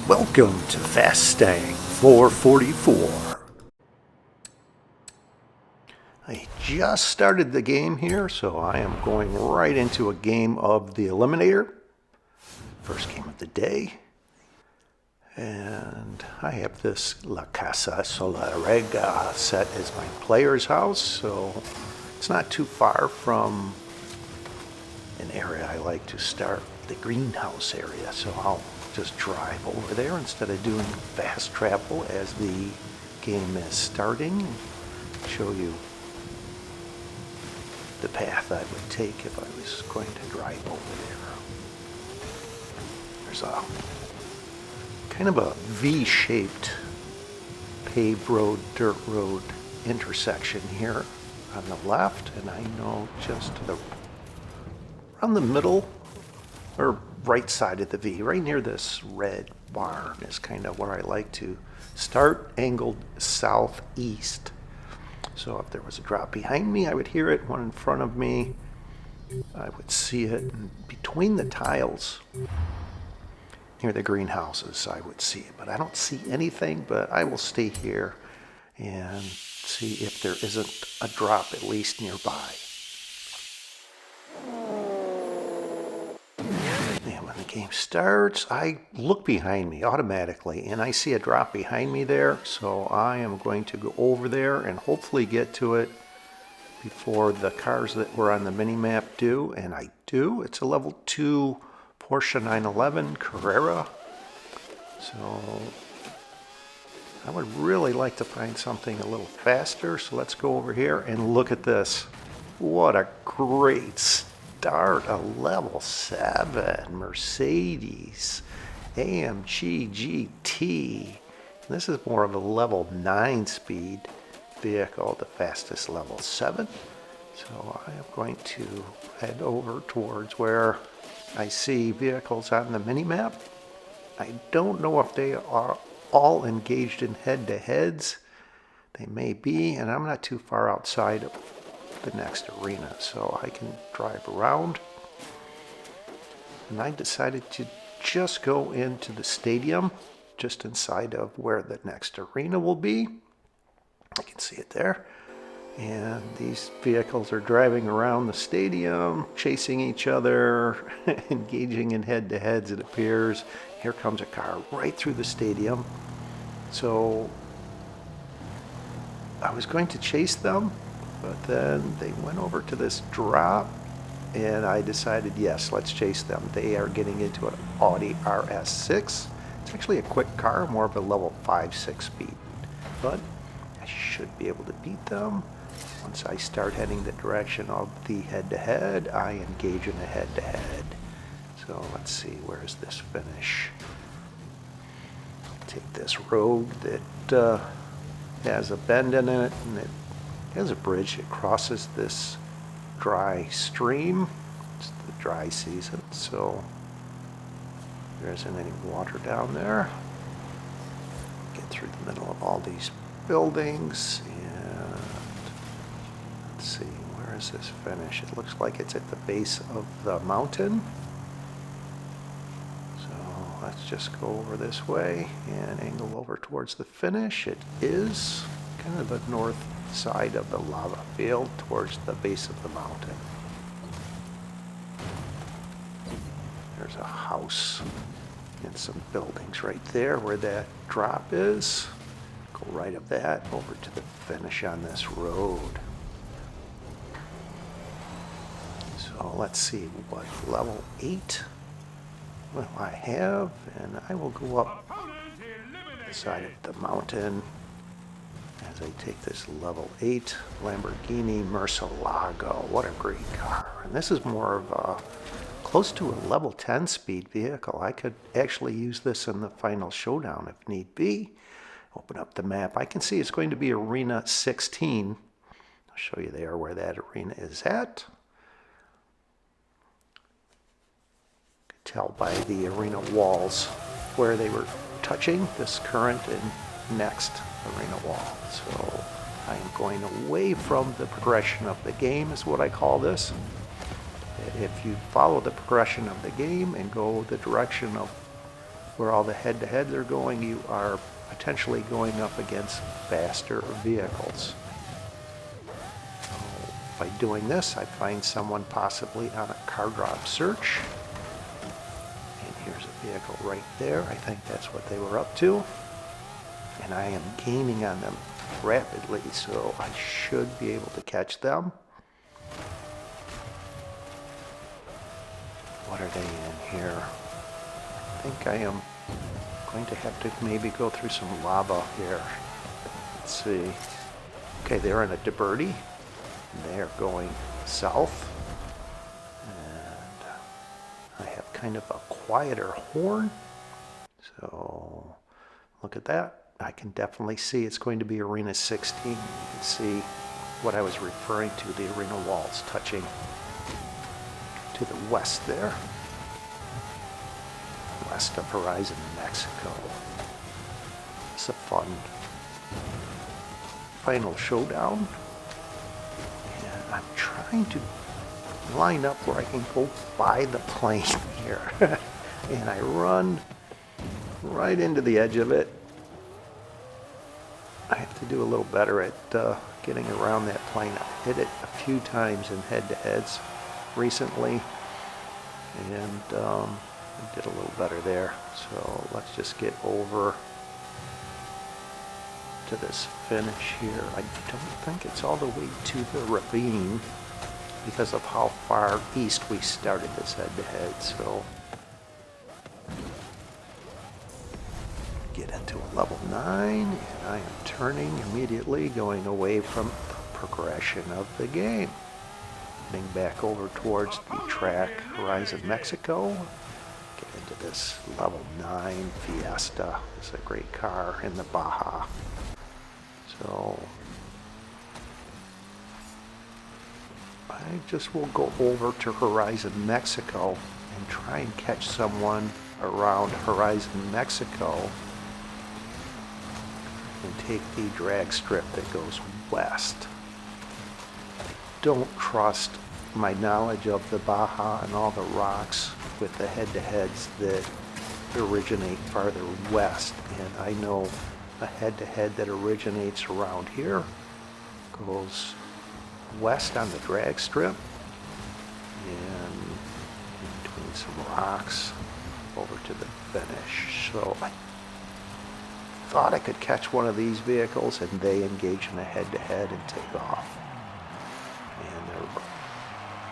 Welcome to Fastang 444. I just started the game here, so I am going right into a game of the Eliminator. First game of the day. And I have this La Casa Solarega set as my player's house, so it's not too far from an area I like to start, the greenhouse area, so I'll just drive over there instead of doing fast travel as the game is starting. Show you the path I would take if I was going to drive over there. There's a kind of a V-shaped paved road, dirt road intersection here on the left, and I know just to the around the middle or right side of the V, right near this red barn is kind of where I like to start, angled southeast. So if there was a drop behind me, I would hear it. One in front of me, I would see it. And between the tiles near the greenhouses, I would see it. But I don't see anything, but I will stay here and see if there isn't a drop at least nearby. The game starts, I look behind me automatically and I see a drop behind me there, so I am going to go over there and hopefully get to it before the cars that were on the mini-map do, and I do. It's a level 2 Porsche 911 Carrera, so I would really like to find something a little faster, so let's go over here and look at this. What a great start, a level 7 Mercedes AMG GT. This is more of a level 9 speed vehicle, the fastest level 7. So I am going to head over towards where I see vehicles on the mini-map. I don't know if they are all engaged in head-to-heads. They may be, and I'm not too far outside of the next arena, so I can drive around. And I decided to just go into the stadium just inside of where the next arena will be. I can see it there, and these vehicles are driving around the stadium, chasing each other, engaging in head-to-heads, it appears. Here comes a car right through the stadium, so I was going to chase them, but then they went over to this drop, and I decided, yes, let's chase them. They are getting into an Audi RS6. It's actually a quick car, more of a level 5-6 speed, but I should be able to beat them. Once I start heading the direction of the head-to-head, I engage in a head-to-head. So let's see, where's this finish? Take this road that has a bend in it, and it has a bridge that crosses this dry stream. It's the dry season, so there isn't any water down there. Get through the middle of all these buildings, and let's see, where is this finish? It looks like it's at the base of the mountain. So let's just go over this way and angle over towards the finish. It is kind of the north side of the lava field towards the base of the mountain. There's a house and some buildings right there where that drop is. Go right of that over to the finish on this road. So let's see what level 8 will I have, and I will go up the side of the mountain as I take this level 8 Lamborghini Murcielago. What a great car. And this is more of a close to a level 10 speed vehicle. I could actually use this in the final showdown if need be. Open up the map. I can see it's going to be Arena 16. I'll show you there where that arena is at. You can tell by the arena walls where they were touching, this current and next arena wall. So I am going away from the progression of the game is what I call this. If you follow the progression of the game and go the direction of where all the head-to-heads are going, you are potentially going up against faster vehicles. So by doing this, I find someone possibly on a car drop search. And here's a vehicle right there. I think that's what they were up to. And I am gaining on them rapidly, so I should be able to catch them. What are they in here? I think I am going to have to maybe go through some lava here. Let's see. Okay, they're in a Liberty. They're going south. And I have kind of a quieter horn. So look at that. I can definitely see it's going to be Arena 16. You can see what I was referring to, the arena walls touching to the west there. West of Horizon, Mexico. It's a fun final showdown. And I'm trying to line up where I can go by the plane here. And I run right into the edge of it. I have to do a little better at getting around that plane. I've hit it a few times in head-to-heads recently, and I did a little better there. So let's just get over to this finish here. I don't think it's all the way to the ravine because of how far east we started this head-to-head. So get into a level 9, and I am turning immediately, going away from the progression of the game. Getting back over towards the track, Horizon, Mexico. Get into this level 9 Fiesta. It's a great car in the Baja. So I just will go over to Horizon, Mexico and try and catch someone around Horizon, Mexico and take the drag strip that goes west. Don't trust my knowledge of the Baja and all the rocks with the head-to-heads that originate farther west. And I know a head-to-head that originates around here goes west on the drag strip and in between some rocks over to the finish. So I thought I could catch one of these vehicles and they engage in a head-to-head and take off. And there were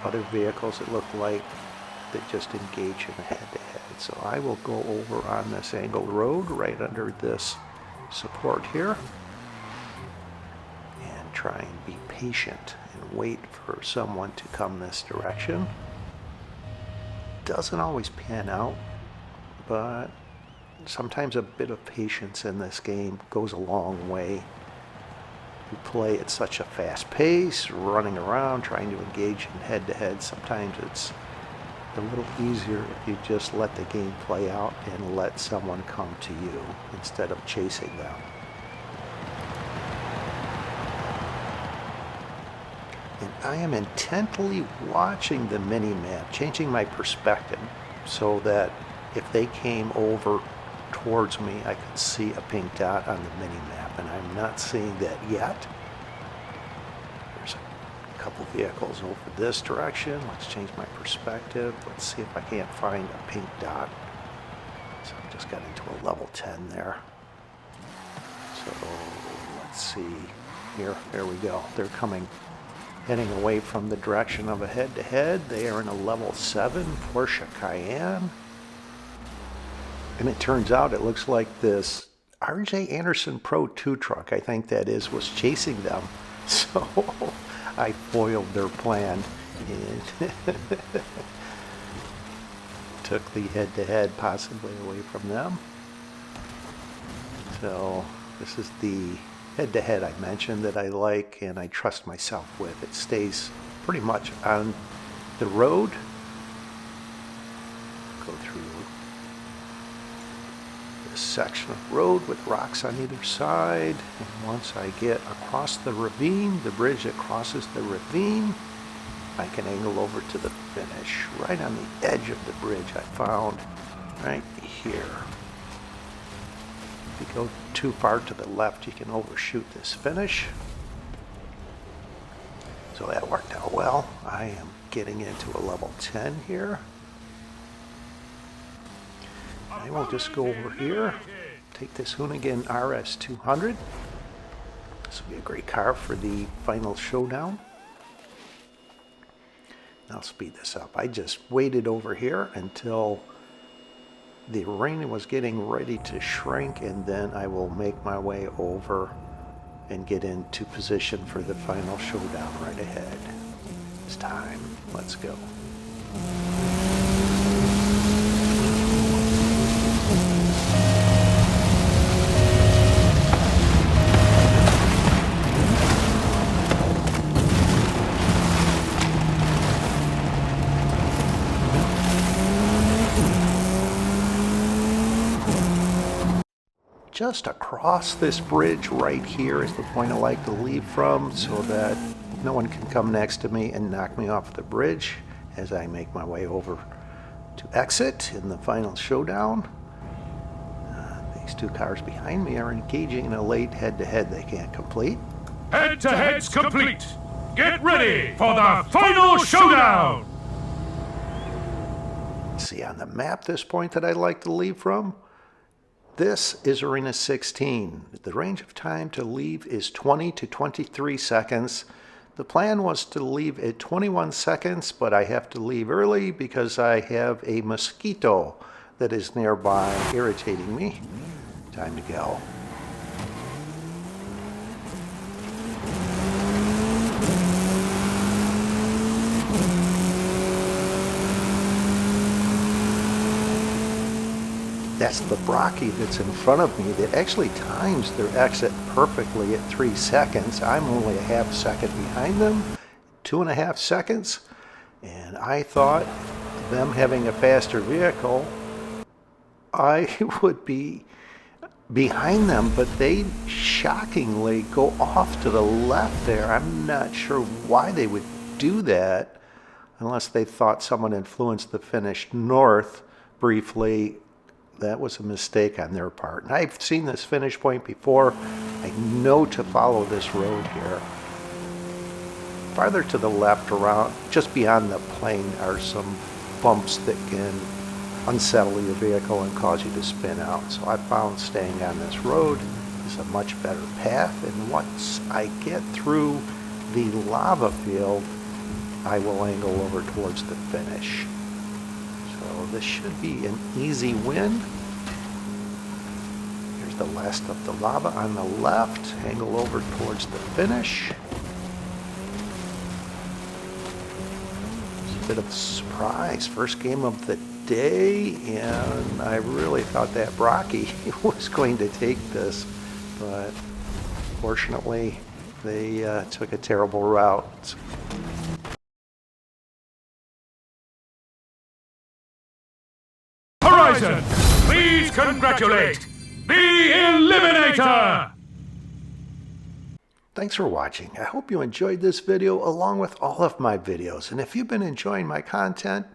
other vehicles that looked like that just engage in a head-to-head. So I will go over on this angled road right under this support here and try and be patient and wait for someone to come this direction. Doesn't always pan out, but sometimes a bit of patience in this game goes a long way. You play at such a fast pace, running around, trying to engage in head-to-head. Sometimes it's a little easier if you just let the game play out and let someone come to you instead of chasing them. And I am intently watching the mini-map, changing my perspective so that if they came over towards me, I could see a pink dot on the mini-map, and I'm not seeing that yet. There's a couple vehicles over this direction. Let's change my perspective. Let's see if I can't find a pink dot. So I just got into a level 10 there. So let's see. Here we go. They're coming, heading away from the direction of a head-to-head. They are in a level 7 Porsche Cayenne. And it turns out it looks like this RJ Anderson Pro 2 truck, I think that is, was chasing them. So I foiled their plan and took the head-to-head possibly away from them. So this is the head-to-head I mentioned that I like and I trust myself with. It stays pretty much on the road. Go through section of road with rocks on either side, and once I get across the ravine, the bridge that crosses the ravine, I can angle over to the finish right on the edge of the bridge I found right here. If you go too far to the left, you can overshoot this finish. So that worked out well. I am getting into a level 10 here. I will just go over here, take this Hoonigan RS200. This will be a great car for the final showdown. I'll speed this up. I just waited over here until the rain was getting ready to shrink, and then I will make my way over and get into position for the final showdown right ahead. It's time. Let's go. Just across this bridge right here is the point I like to leave from, so that no one can come next to me and knock me off the bridge as I make my way over to exit in the final showdown. These two cars behind me are engaging in a late head-to-head they can't complete. Head-to-head's complete. Get ready for the final showdown! See on the map this point that I like to leave from? This is Arena 16. The range of time to leave is 20 to 23 seconds. The plan was to leave at 21 seconds, but I have to leave early because I have a mosquito that is nearby irritating me. Time to go. That's the Brocky that's in front of me that actually times their exit perfectly at 3 seconds. I'm only a half second behind them, 2.5 seconds. And I thought them having a faster vehicle, I would be behind them, but they shockingly go off to the left there. I'm not sure why they would do that unless they thought someone influenced the finish north briefly. That was a mistake on their part. And I've seen this finish point before. I know to follow this road here. Farther to the left, around just beyond the plane, are some bumps that can unsettle your vehicle and cause you to spin out. So I found staying on this road is a much better path. And once I get through the lava field, I will angle over towards the finish. So this should be an easy win. Here's the last of the lava on the left. Angle over towards the finish. It's a bit of a surprise. First game of the day, and I really thought that Brocky was going to take this, but fortunately they took a terrible route. Please congratulate the Eliminator! Thanks for watching. I hope you enjoyed this video along with all of my videos. And if you've been enjoying my content,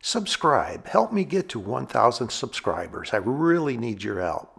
subscribe. Help me get to 1,000 subscribers. I really need your help.